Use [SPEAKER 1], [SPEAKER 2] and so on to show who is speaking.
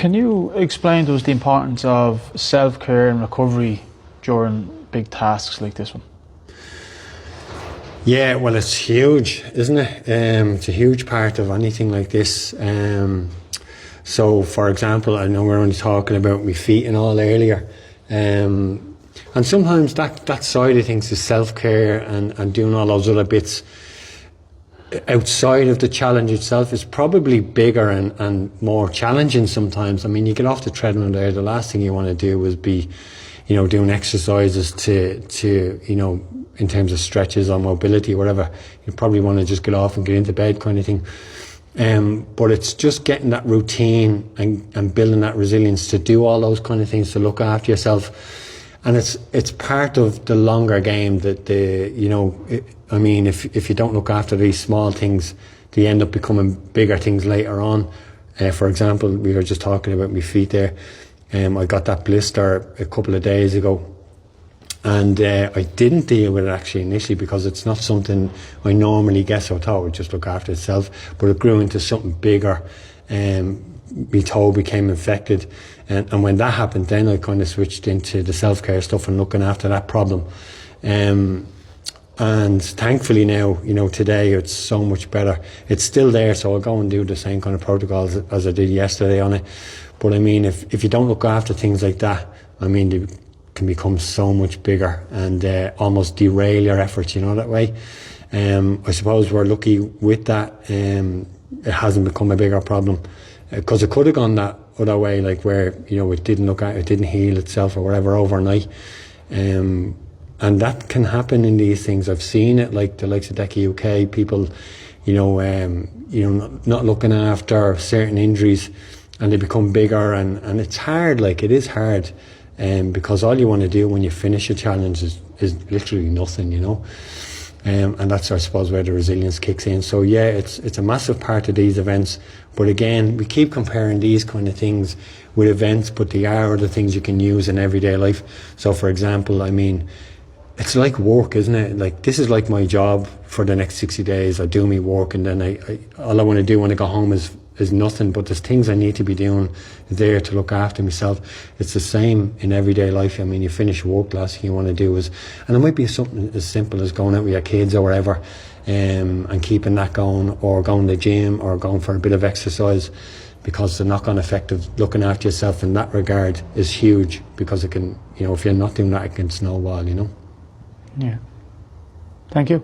[SPEAKER 1] Can you explain to us the importance of self-care and recovery during big tasks like this one?
[SPEAKER 2] Yeah, well, it's huge, isn't it? It's a huge part of anything like this. So, for example, I know we're only talking about my feet and all earlier. And sometimes that side of things is self-care and doing all those other bits outside of the challenge itself is probably bigger and more challenging sometimes. I mean, you get off the treadmill there, the last thing you want to do is be, doing exercises to in terms of stretches or mobility or whatever. You probably want to just get off and get into bed kind of thing. But it's just getting that routine and building that resilience to do all those kind of things, to look after yourself. And it's part of the longer game that if you don't look after these small things, they end up becoming bigger things later on. For example, we were just talking about my feet there. I got that blister a couple of days ago, and I didn't deal with it actually initially because it's not something I normally get, so I thought it would just look after itself, but it grew into something bigger. My toe became infected, and when that happened, then I kind of switched into the self-care stuff and looking after that problem. And thankfully now, today it's so much better. It's still there, so I'll go and do the same kind of protocols as I did yesterday on it. But I mean, if you don't look after things like that, I mean, they can become so much bigger and almost derail your efforts, that way. I suppose we're lucky with that. It hasn't become a bigger problem, because it could have gone that other way, like where it didn't heal itself or whatever overnight. And that can happen in these things. I've seen it, like the likes of DECA UK, people, not looking after certain injuries, and they become bigger, and it's hard. Like, it is hard, because all you want to do when you finish a challenge is literally nothing, and that's, I suppose, where the resilience kicks in. So yeah, it's a massive part of these events. But again, we keep comparing these kind of things with events, but they are other things you can use in everyday life. So for example, I mean, it's like work, isn't it? Like, this is like my job for the next 60 days. I do my work, and then all I want to do when I go home is nothing, but there's things I need to be doing there to look after myself. It's the same in everyday life. I mean, you finish work, last thing you want to do is, and it might be something as simple as going out with your kids or whatever, and keeping that going, or going to the gym, or going for a bit of exercise, because the knock-on effect of looking after yourself in that regard is huge, because it can, if you're not doing that, it can snowball,
[SPEAKER 1] Yeah. Thank you.